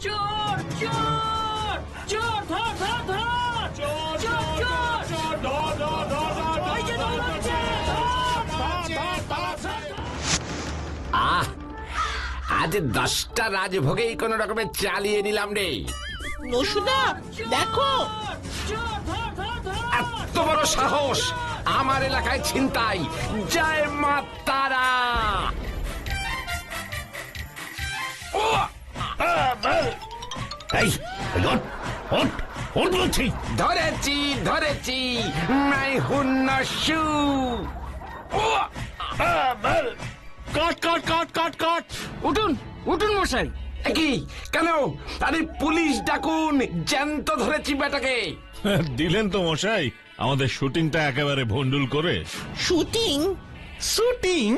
চোর চোর চোর ধর ধর ধর চোর চোর চোর ওই যে দৌড়াচ্ছে আহ, আজ 10টা রাজভোগেই কোন রকমে চালিয়ে নিলাম রে। নসুদা দেখো, চোর ধর ধর ধর এত বড় সাহস আমার এলাকায় ছিনতাই! জয় মা তারা! ও! এই ওঠ ওঠ ওঠ বলছি। ধরেছি ধরেছি, মাই হুন্নসু! ও! কাট কাট কাট কাট কাট। উঠুন উঠুন মশাই। কি কেন? আরে পুলিশ ডাকুন, জ্যান্ত ধরেছি বেটাকে। দিলেন তো মশাই আমাদের শুটিংটা একেবারে ভন্ডুল করে। শুটিং? শুটিং?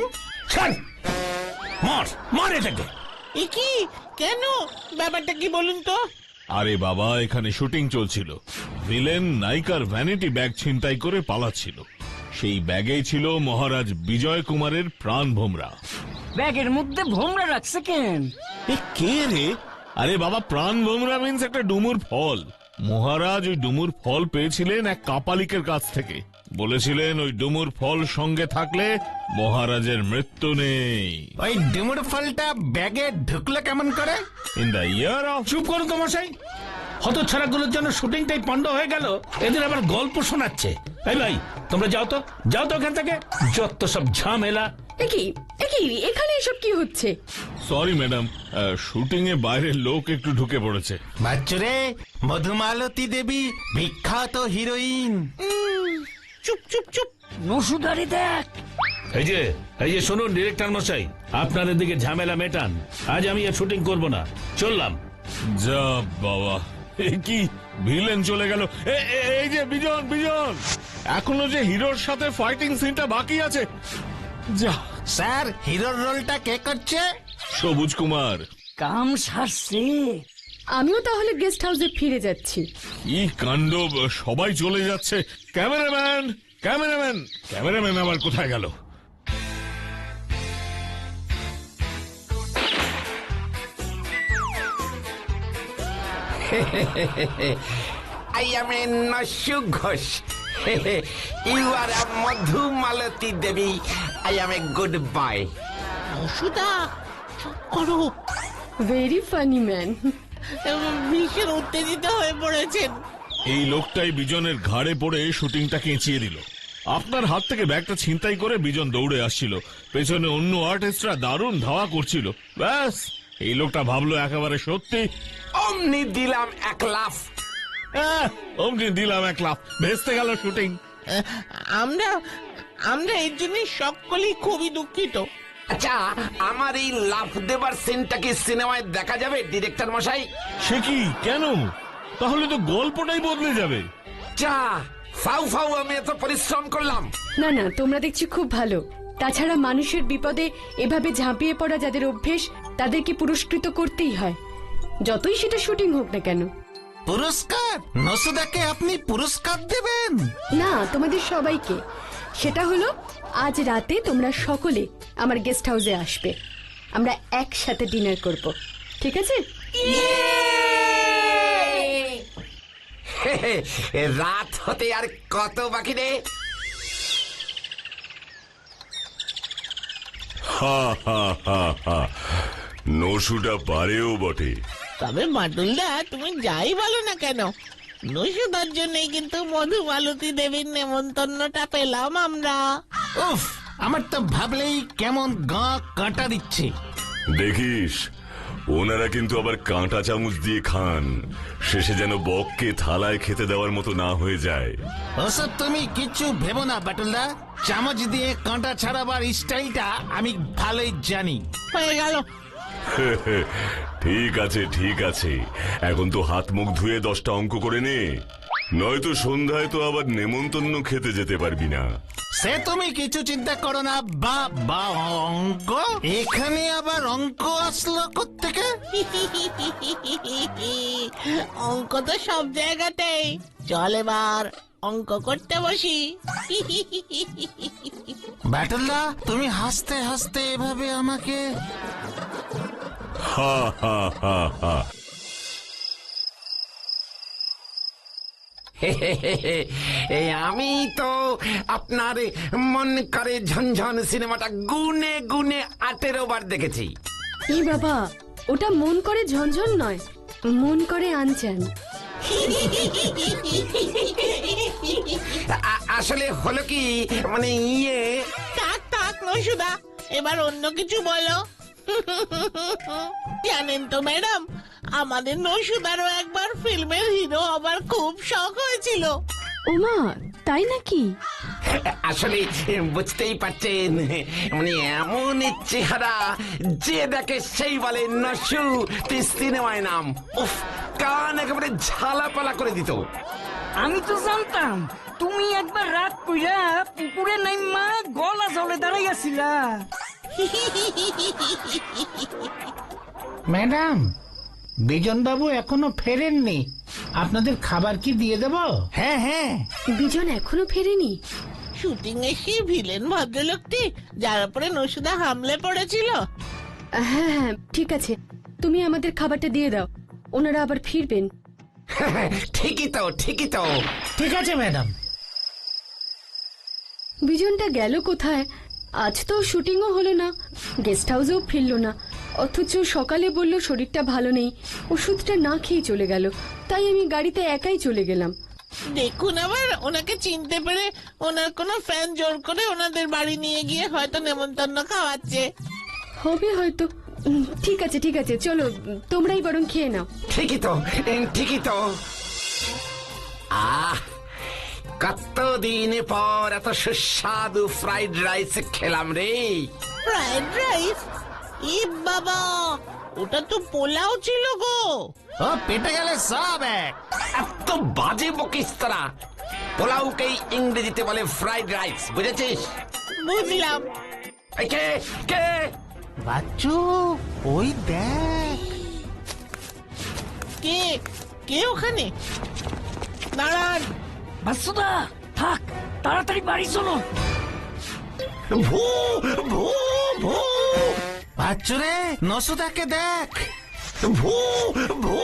মার মার এটাকে। এ কি, কেন, ব্যাপারটা কি বলুন তো? আরে বাবা, এখানে শুটিং চলছিল। ভিলেন নায়িকার ভ্যানিটি ব্যাগ ছিনতাই করে পালাচ্ছিল। সেই ব্যাগেই ছিল মহারাজ বিজয় কুমারের প্রাণ ভোমরা। ব্যাগের মধ্যে ভোমরা রাখছে কেন? এ কে রে? আরে বাবা, প্রাণ ভোমরা মিন্স একটা ডুমুর ফল। মহারাজ ওই ডুমুর ফল পেয়েছিলেন এক কাপালিকের কাছ থেকে। বলেছিলেন ওই ডুমুর ফল সঙ্গে থাকলে মহারাজের মৃত্যু নেই। ওই ডুমুর ফলটা ব্যাগে ঢুকলো কেমন করে? In the year of. চুপ করুন তো মশাই, হতছাড়াগুলোর জন্য শুটিংটাই পণ্ড হয়ে গেল। এদের আবার গল্প শোনাচ্ছে। এই ভাই, তোমরা যাও তো ওখান থেকে, যত সব ঝামেলা। একই এখানে এসব কি হচ্ছে? সরি ম্যাডাম, শুটিং এ বাইরের লোক একটু ঢুকে পড়েছে। বাচ্চুরে, মধুমালতী দেবী বিখ্যাত হিরোইন। চুপ চুপ চুপ। নসুদারি দেখ। এই যে শুনুন ডিরেক্টর মশাই, আপনার এদিকে ঝামেলা মেটান। আজ আমি আর শুটিং করব না, চললাম। যা বাবা, এ কি ভিলেন চলে গেল। এই যে বিজন বিজন, এখনো যে হিরোর সাথে ফাইটিং সিনটা বাকি আছে। যা। স্যার, হিরোর রোলটা কে করছে? সবুজ কুমার। কাম সারছে। আমিও তাহলে গেস্ট হাউসে ফিরে যাচ্ছি। কি কাণ্ড, সবাই চলে যাচ্ছে। ক্যামেরাম্যান ক্যামেরাম্যান ক্যামেরাম্যান আবার কোথায় গেল? I am a Nashu Ghosh. You are a Madhumalati Devi. I am a good boy. নসুদা চুপ করো, ভেরি ফানি ম্যান। ভীষণ উত্তেজিত হয়ে পড়েছেন। এই লোকটাই বিজনের ঘাড়ে পড়ে শুটিংটা কেঁচিয়ে দিল। আপনার হাত থেকে ব্যাগটা ছিনতাই করে বিজন দৌড়ে আসছিল। পেছনে অন্য আর্টিস্টরা দারুণ ধাওয়া করছিল। ব্যাস, এই লোকটা ভাবলো একেবারে সত্যি। অমনি দিলাম এক লাফ। অমনি দিলাম এক লাফ, ভেস্তে গেল শুটিং। আমরা আমরা এর জন্য সকলেই খুবই দুঃখিত। আচ্ছা, আমার এই লাফ দেবার সিনটা কি সিনেমায় দেখা যাবে ডিরেক্টর মশাই? সে কি, কেন? তাহলে তো গল্পটাই বদলে যাবে। চা ফাউ ফাউ, আমি এত পরিশ্রম করলাম। না না, তোমরা দেখছি খুব ভালো। তাছাড়া মানুষের বিপদে এভাবে ঝাঁপিয়ে পড়া যাদের অভ্যেস, তাদেরকে পুরস্কৃত করতেই হয়, যতই সেটা শুটিং হোক না কেন। পুরস্কার? নসুদাকে আপনি পুরস্কার দেবেন? না, তোমাদের সবাইকে। সেটা হলো আজ রাতে তোমরা সকলে আমার গেস্ট হাউসে আসবে। আমরা একসাথে ডিনার করব, ঠিক আছে? রাত হতে আর কত বাকি রে? নসুটা পারেও বটে। তবে বাটুলদা, তুমি যাই বলো না কেন, নসুদার জন্যই কিন্তু মধুমালতী দেবীর নেমন্তন্নটা পেলাম আমরা। উফ, আমার তো ভাবলেই কেমন গা কাঁটা দিচ্ছে। দেখিস, ওনারা কিন্তু আবার কাঁটা চামচ দিয়ে খান। শেষে যেন বককে থালায় খেতে দেওয়ার মতো না হয়ে যায়। ওসব তুমি কিচ্ছু ভেবো না বাটুলদা। চামচ দিয়ে কাঁটা ছাড়াবার স্টাইলটা আমি ভালোই জানি। হয়ে গেল। ঠিক আছে ঠিক আছে, এখন তো হাত মুখ ধুয়ে 10টা অঙ্ক করে নে, নয়তো সন্ধ্যায় তো আবার নেমন্তন্ন খেতে যেতে পারবি না। সে তুমি কিছু চিন্তা করো না। বা অঙ্ক? এখানে আবার অঙ্ক আসলো কোত্থেকে? অঙ্ক তো সব জায়গাতেই। চল এবার অঙ্ক করতে বসি। বাটুলদা, তুমি হাসতে হাসতে এভাবে আমাকে... হা হা হা হা। এই আমি তো আপনার মন করে ঝনঝন সিনেমাটা গুনে গুনে 18 বার দেখেছি। এই বাবা, ওটা মন করে ঝনঝন নয়, মন করে আনচান। আসলে হলো কি মানে ইয়ে থাক থাক নসুদা, এবার অন্য কিছু বলো। জানেন তো ম্যাডাম, আমাদের নসুদারও একবার ফিল্মের হিরো হবার খুব শখ হয়েছিল। ওমা, তাই নাকি? আসলে বুঝতেই পারছেন, মানে এমন চেহারা যে দেখে সেই বলে নসু তুই সিনেমায় নাম। উফ, কান একেবারে ঝালাপালা করে দিত। আমি তো জানতাম তুমি একবার রাত কইরা পুকুরে নাইমা গলা জলে দাঁড়াইয়াছিলা। ম্যাডাম, বিজন বাবু এখনো ফেরেননি, আপনাদের খাবার কি দিয়ে দেব? হ্যাঁ হ্যাঁ। বিজন এখনো ফেরেনি? শুটিং এ সেই ভিলেন ভদ্রলোকটি যার উপরে নসুদা হামলে পড়েছিল। হ্যাঁ হ্যাঁ, ঠিক আছে, তুমি আমাদের খাবারটা দিয়ে দাও, ওনারা আবার ফিরবেন। ঠিকই তো, ঠিকই তো। ঠিক আছে ম্যাডাম। বিজনটা গেল কোথায়? আজ তো শুটিংও হলো না, গেস্ট হাউসেও ফিরলো না, অথচ সকালে বলল শরীরটা ভালো নেই, ওষুধটা না খেয়ে চলে গেল। তাই আমি গাড়িতে একাই চলে গেলাম। দেখুন, আবার ওনাকে চিনতে পেরে ওনার কোনো ফ্যান জোর করে ওনাদের বাড়ি নিয়ে গিয়ে হয়তো নেমন্তন্ন খাওয়াচ্ছে। হবে হয়তো। ঠিক আছে ঠিক আছে, চলো তোমরাই বরং খেয়ে নাও। ঠিকই তো, ঠিকই তো। কতদিন পর এত সুস্বাদু ফ্রাইড রাইস খেলাম রে। Fried rice? ই বাবা, ওটা তো পোলাও ছিল গো। ও পেটে গেলে সব এক। এত বাজে বকিস তোরা। পোলাওকেই ইংরেজিতে বলে ফ্রাইড রাইস, বুঝেছিস? বুঝলাম। এই কে কে? বাচ্চু, ওই দেখ। কে কে ওখানে? দাঁড়ান। বাসুদা, থাক, তাড়াতাড়ি বাড়ি চলো। ভূ ভূ ভূ বাচ্চু রে, নসুদাকে দেখ। ভূ ভূ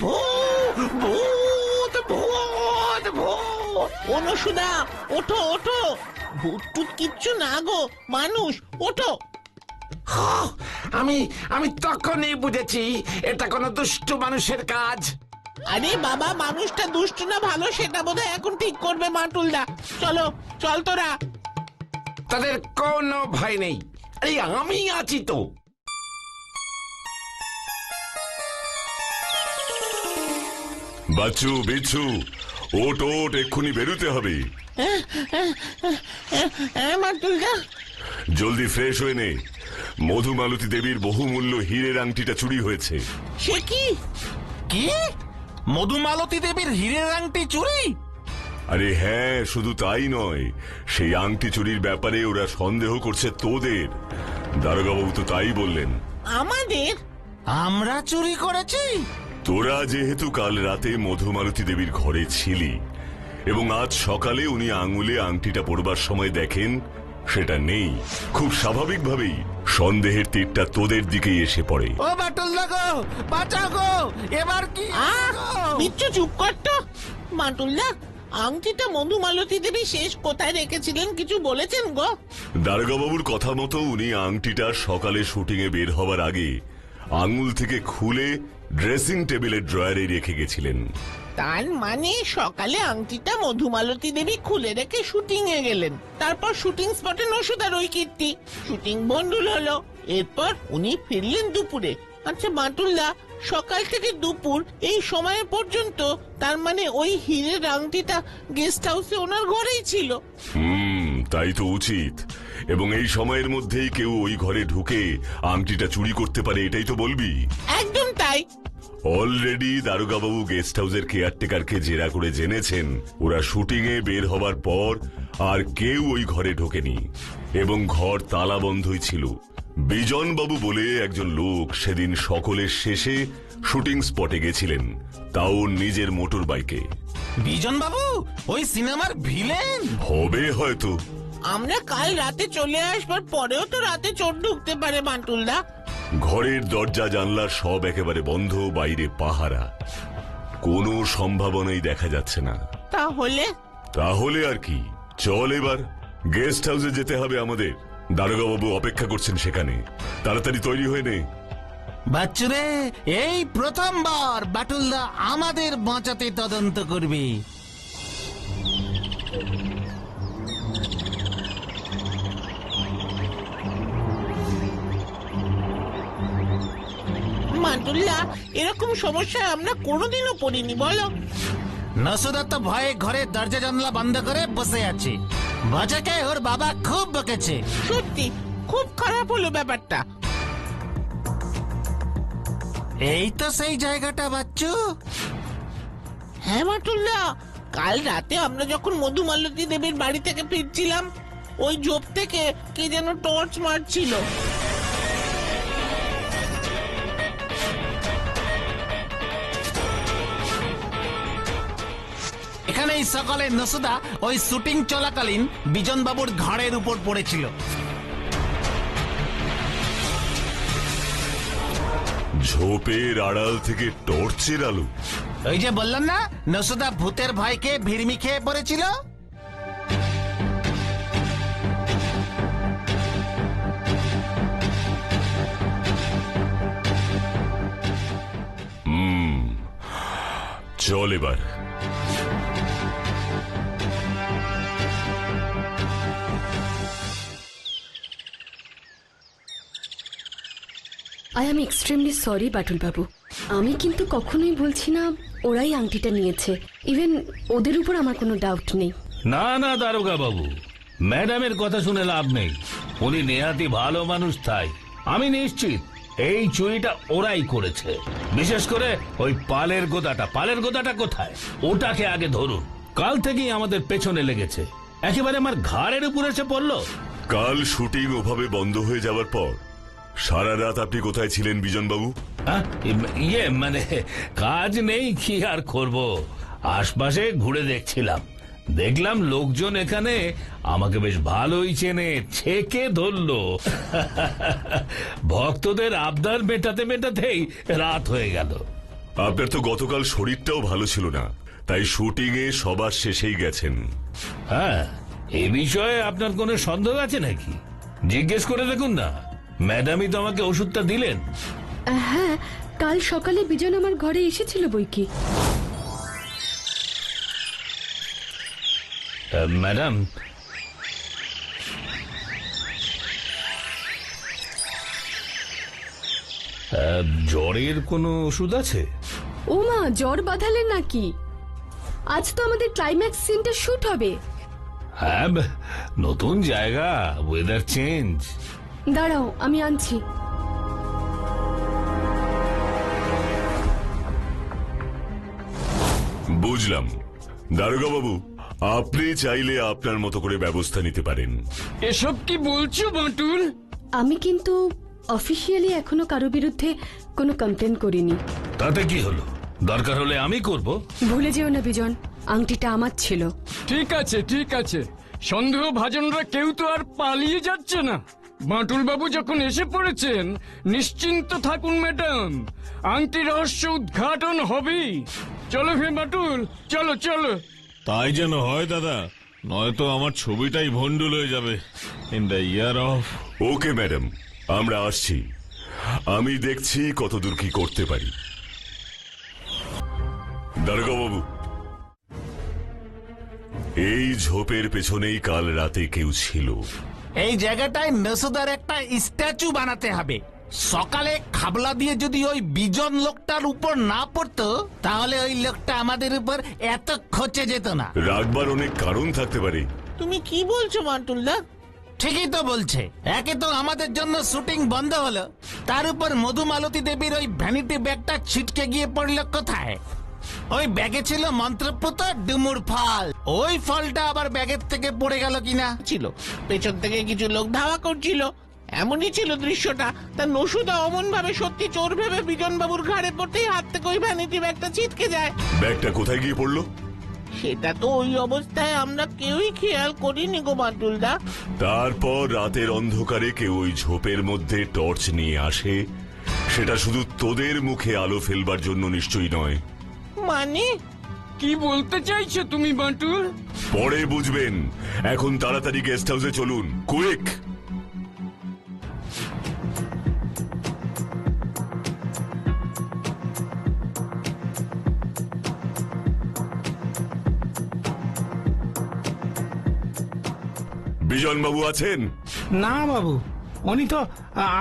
ভূ ভূত ভূত ভূত। ও নসুদা, ওঠো ওঠো, ভূত টুত কিচ্ছু না গো, মানুষ, ওঠো। আমি আমি তখনই বুঝেছি এটা কোনো দুষ্ট মানুষের কাজ। আরে বাবা, মানুষটা দুষ্ট না ভালো সেটা বোধহয় এখন ঠিক করবে মাটুলদা। চলো, চল তোরা। তাদের কোনো ভয় নেই, আরে আমি আছি তো। বাচ্চু, বিচ্ছু, ওট ওট, এক্ষুনি বেরোতে হবে। মাটুলদা, জলদি ফ্রেশ হয়ে নে। মধুমালতী দেবীর বহুমূল্য হীরের আংটিটা চুরি হয়েছে। সে কি? কি? মধুমালতী দেবীর হীরের আংটি চুরি? আরে হ্যাঁ, শুধু তাই নয়, সেই আংটি চুরির ব্যাপারে ওরা সন্দেহ করছে তোদের। দারোগাবাবু তো তাই বললেন। আমাদের? আমরা চুরি করেছি? তোরা যেহেতু কাল রাতে মধুমালতী দেবীর ঘরে ছিলি এবং আজ সকালে উনি আঙুলে আংটিটা পরবার সময় দেখেন সেটা নেই, খুব স্বাভাবিকভাবেই সন্দেহের তীরটা তোদের দিকেই এসে পড়ে। ও বাটুলদা গো, বাঁচাও গো, এবার কি? বিচ্ছু চুপ কর তো। মাটুলদা, আংটিটা মধুমালতী দেবী শেষ কোথায় রেখেছিলেন কিছু বলেছেন গো? দারোগাবাবুর কথা মতো উনি আংটিটা সকালে শুটিং এ বের হবার আগে আঙুল থেকে খুলে ড্রেসিং টেবিলের ড্রয়ারে রেখে গেছিলেন। তার মানে সকালে আংটিটা মধুমালতী দেবী খুলে রেখে শুটিং এ গেলেন, তারপর শুটিং স্পটে নসুদার ওই কীর্তি, শুটিং বন্ধুল হলো, এরপর উনি ফিরলেন দুপুরে। আচ্ছা বাটুলদা, সকাল থেকে দুপুর এই সময় পর্যন্ত তার মানে ওই হীরের আংটিটা গেস্ট হাউসে ওনার ঘরেই ছিল? তাই তো উচিত। এবং এই সময়ের মধ্যেই কেউ ওই ঘরে ঢুকে আংটিটা চুরি করতে পারে, এটাই তো বলবি? একদম তাই। অলরেডি দারোগাবাবু গেস্ট হাউসের কেয়ারটেকারকে জেরা করে জেনেছেন ওরা শুটিং এ বের হবার পর আর কেউ ওই ঘরে ঢোকেনি এবং ঘর তালা বন্ধই ছিল। বিজন বাবু বলে একজন লোক সেদিন সকলের শেষে শুটিং স্পটে গেছিলেন, তাও নিজের মোটর বাইকে। বিজন বাবু ওই সিনেমার ভিলেন হবে হয়তো। আমরা কাল রাতে চলে আসবার পরেও তো রাতে চোর ঢুকতে পারে বাটুলদা। ঘরের দরজা জানলা সব একেবারে বন্ধ, বাইরে পাহারা, কোনো সম্ভাবনাই দেখা যাচ্ছে না। তাহলে আর কি, চল এবার গেস্ট হাউসে যেতে হবে আমাদের। দারোগা বাবু অপেক্ষা করছেন সেখানে, তাড়াতাড়ি তৈরি হয়ে নে। বাচ্চুরে, এই প্রথমবার বাটুলদা আমাদের বাঁচাতে তদন্ত করবে। মাতুল্লা, এরকম সমস্যায় আমরা কোনোদিনও পড়িনি বলো। নসুদা তো ভয়ে ঘরে দরজা জানলা বন্ধ করে বসে আছে। বাজাকে ওর বাবা খুব বকেছে। সত্যি খুব খারাপ হলো ব্যাপারটা। এই তো সেই জায়গাটা বাচ্চু। হ্যাঁ মাতুল্লা, কাল রাতে আমরা যখন মধুমালতী দেবীর বাড়ি থেকে ফিরছিলাম, ওই ঝোপ থেকে কে যেন টর্চ মারছিল। এখানেই সকালে নসুদা ওই শুটিং চলাকালীন বিজন বাবুর ঘাড়ের উপর পড়েছিল। ঝোপের আড়াল থেকে টর্চের আলো। ওই যে বললাম না, নসুদা ভূতের ভয়কে ভিড়মি খেয়ে পড়েছিল। চল এবার। I am extremely sorry Batul বাবু। আমি কিন্তু কখনোই বলছি না ওরাই আংটিটা নিয়েছে। ইভেন ওদের উপর আমার কোনো ডাউট নেই। না না দারোগা বাবু, ম্যাডামের কথা শুনে লাভ নেই। উনি নেহাতি ভালো মানুষ, তাই আমি নিশ্চিত এই চুরিটা ওরাই করেছে। বিশেষ করে ওই পালের গোদাটা কোথায়, ওটাকে আগে ধরুন। কাল থেকেই আমাদের পেছনে লেগেছে, একেবারে আমার ঘাড়ের উপর এসে পড়লো। কাল শুটিং ওভাবে বন্ধ হয়ে যাওয়ার পর সারা রাত আপনি কোথায় ছিলেন বিজন বাবু? ইয়ে মানে কাজ নেই, কি আর করব, আশপাশে ঘুরে দেখছিলাম। দেখলাম লোকজন এখানে আমাকে বেশ ভালোই চেনে, ছেকে ধরলো। ভক্তদের আবদার মেটাতে মেটাতেই রাত হয়ে গেল। আপনার তো গতকাল শরীরটাও ভালো ছিল না, তাই শুটিং এ সবার শেষেই গেছেন। হ্যাঁ, এ বিষয়ে আপনার কোনো সন্দেহ আছে নাকি? জিজ্ঞেস করে দেখুন না, ম্যাডামই তো আমাকে ওষুধটা দিলেন। হ্যাঁ, কাল সকালে বিজন আমার ঘরে এসেছিল বই কি। ম্যাডাম, জ্বরের কোনো ওষুধ আছে? ও মা, জ্বর বাঁধালেন নাকি? আজ তো আমাদের ক্লাইম্যাক্স সিনটা শুট হবে। হ্যাঁ, নতুন জায়গা, ওয়েদার চেঞ্জ। দাঁড়াও, আমি আনছি। বুঝলাম। দারোগা বাবু, আপনি চাইলে আপনার মতো করে ব্যবস্থা নিতে পারেন। এসব কি বলছো বাটুল? আমি কিন্তু অফিসিয়ালি এখনো কারো বিরুদ্ধে কোনো কমপ্লেন করিনি। তাতে কি হলো, দরকার হলে আমি করব। ভুলে যেও না বিজন, আংটিটা আমার ছিল। ঠিক আছে ঠিক আছে, সন্দেহ ভাজনরা কেউ তো আর পালিয়ে যাচ্ছে না। বাটুল বাবু যখন এসে পড়েছেন, নিশ্চিন্ত থাকুন ম্যাডাম, আংটি রহস্য উদ্ঘাটন হবেই। চলো হে বাটুল, চলো চলো। তাই যেন হয় দাদা, নয়তো আমার ছবিটাই ভন্ডুল হয়ে যাবে in the year of. Okay madam, আমরা আসছি। আমি দেখছি কতদূর কি করতে পারি। দারোগা বাবু, এই ঝোপের পেছনেই কাল রাতে কেউ ছিল। এই জায়গাটায় নসুদার একটা স্ট্যাচু বানাতে হবে। সকালে খাবলা দিয়ে যদি ওই বিজন লোকটার উপর না পড়তো, তাহলে ওই লোকটা আমাদের উপর এত খচে যেত না। রাখবার অনেক কারণ থাকতে পারে। তুমি কি বলছো মাতুল্লা? ঠিকই তো বলছে। একে তো আমাদের জন্য শুটিং বন্ধ হলো, তার উপর মধুমালতী দেবীর ওই ভ্যানিটি ব্যাগটা ছিটকে গিয়ে পড়লো কোথায়? ওই ব্যাগে ছিল মন্ত্রপুত ডুমুর ফল। ওই ফলটা আবার ব্যাগের থেকে পড়ে গেল কিনা। ছিল পেছন থেকে কিছু লোক ধাওয়া করছিল, এমনই ছিল দৃশ্যটা। তা নসুদা অমন ভাবে সত্যি চোর ভেবে বিজন বাবুর ঘাড়ে পড়তেই হাত থেকে ওই ভ্যানিটি ব্যাগটা ছিটকে যায়। ব্যাগটা কোথায় গিয়ে পড়লো? সেটা তো ওই অবস্থায় আমরা কেউই খেয়াল করিনি গো বাটুলদা। তারপর রাতের অন্ধকারে কেউ ওই ঝোপের মধ্যে টর্চ নিয়ে আসে, সেটা শুধু তোদের মুখে আলো ফেলবার জন্য নিশ্চয়ই নয়। মানে কি বলতে চাইছো তুমি বাঁটুল? পরে বুঝবেন, এখন তাড়াতাড়ি গেস্ট হাউসে চলুন, কুইক। বিজন বাবু আছেন? না বাবু, উনি তো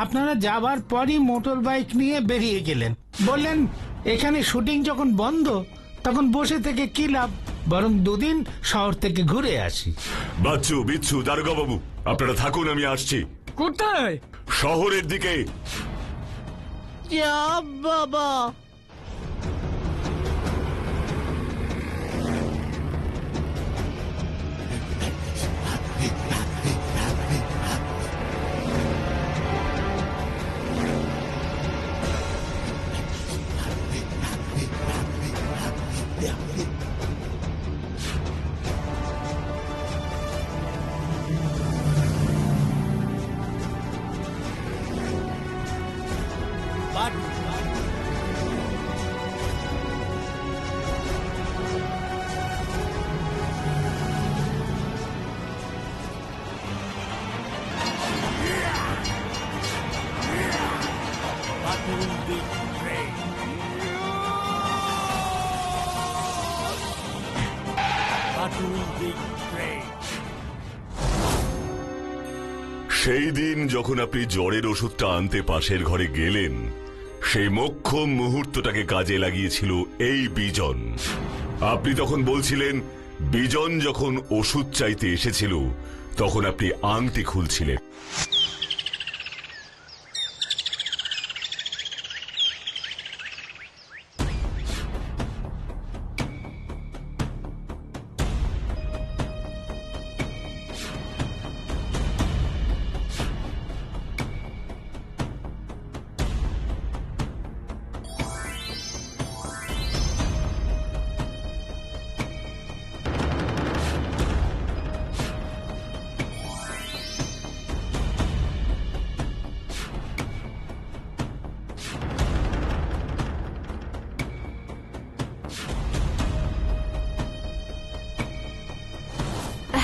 আপনারা যাবার পরই মোটর বাইক নিয়ে বেরিয়ে গেলেন। বললেন এখানে শুটিং যখন বন্ধ তখন বসে থেকে কি লাভ, বরং দুদিন শহর থেকে ঘুরে আসি। বাচ্চু, বিচ্ছু, দারোগা বাবু, আপনারা থাকুন, আমি আসছি। কোথায়? শহরের দিকে। যা বাবা, সেই দিন যখন আপনি জ্বরের ওষুধটা আনতে পাশের ঘরে গেলেন, সেই মোক্ষম মুহূর্তটাকে কাজে লাগিয়েছিল এই বিজন। আপনি তখন বলছিলেন, বিজন যখন ওষুধ চাইতে এসেছিল তখন আপনি আংটি খুলছিলেন।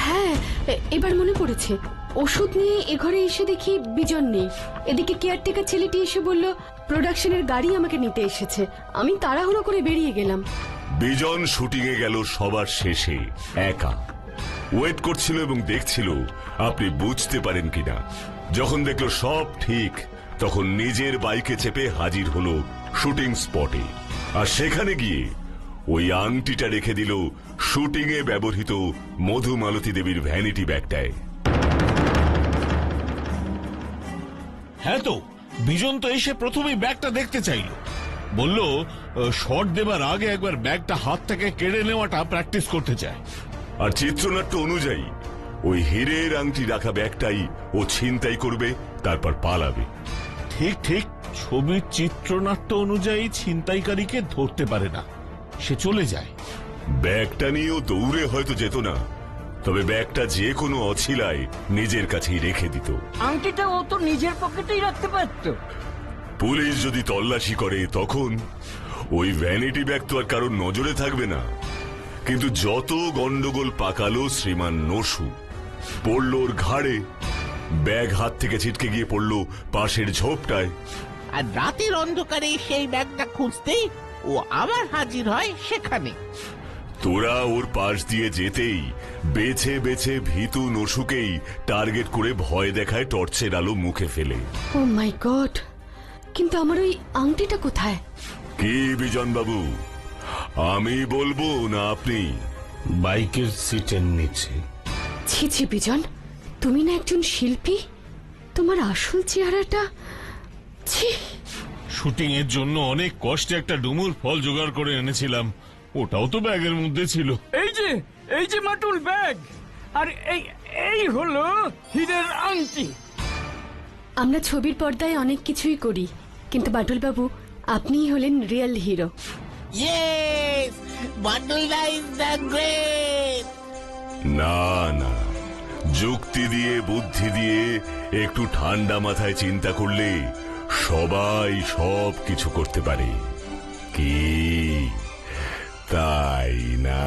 হ্যাঁ, এবার মনে পড়েছে। ওষুধ নিয়ে এ ঘরে এসে দেখি বিজন নেই। এদিকে কেয়ারটেকার ছেলেটি এসে বলল প্রোডাকশনের গাড়ি আমাকে নিতে এসেছে। আমি তাড়াহুড়ো করে বেরিয়ে গেলাম। বিজন শুটিং এ গেল সবার শেষে, একা ওয়েট করছিল এবং দেখছিল আপনি বুঝতে পারেন কিনা। যখন দেখলো সব ঠিক, তখন নিজের বাইকে চেপে হাজির হলো শুটিং স্পটে। আর সেখানে গিয়ে ওই আংটিটা রেখে দিল শুটিং এ ব্যবহৃত মধুমালতী দেবীর ভ্যানিটি ব্যাগটায়। হ্যাঁ, তো বিজন তো এসে প্রথমেই ব্যাগটা দেখতে চাইল। বলল শট দেবার আগে একবার ব্যাগটা হাত থেকে কেড়ে নেওয়াটা প্র্যাকটিস করতে চায়। আর চিত্রনাট্য অনুযায়ী ওই হীরের আংটি রাখা ব্যাগটাই ও ছিনতাই করবে, তারপর পালাবে। ঠিক ঠিক, ছবির চিত্রনাট্য অনুযায়ী ছিনতাইকারীকে ধরতে পারে না, সে চলে যায়। ব্যাগটা নিয়েও দৌড়ে হয়তো যেত না, তবে ব্যাগটা যে কোনো অছিলায় নিজের কাছেই রেখে দিত। আংটিটা ও তো নিজের পকেটেই রাখতে পারতো। পুলিশ যদি তল্লাশি করে তখন ওই ভ্যানিটি ব্যাগ তো আর কারোর নজরে থাকবে না। কিন্তু যত গন্ডগোল পাকালো শ্রীমান নসু, পড়ল ওর ঘাড়ে। ব্যাগ হাত থেকে ছিটকে গিয়ে পড়ল পাশের ঝোপটায়। আর রাতের অন্ধকারে সেই ব্যাগটা খুঁজতেই ও আবার হাজির হয় সেখানে। তোরা ওর পাশ দিয়ে যেতেই বেছে বেছে ভীতু নসুকেই টার্গেট করে ভয় দেখায় টর্চের আলো মুখে ফেলে। ও মাই গড, কিন্তু আমার ওই আংটিটা কোথায়? কি বিজন বাবু, আমি বলবো না আপনি? বাইকের সিটের নিচে। ছি ছি বিজন, তুমি না একজন শিল্পী? তোমার আসল চেহারাটা, ছি। শুটিং এর জন্য অনেক কষ্টে একটা ডুমুর ফল জোগাড় করে এনেছিলাম, ওটাও তো ব্যাগের মধ্যে ছিল। এই যে মাটুল ব্যাগ, আর এই হলো হীরের আংটি। আমরা ছবির পর্দায় অনেক কিছুই করি, কিন্তু বাটুল বাবু আপনিই হলেন রিয়েল হিরো। ইয়েস, বাটুলদা ইজ দ্য গ্রেট। না না, যুক্তি দিয়ে বুদ্ধি দিয়ে একটু ঠান্ডা মাথায় চিন্তা করলে সবাই সব কিছু করতে পারে। কি তাই? তাই না?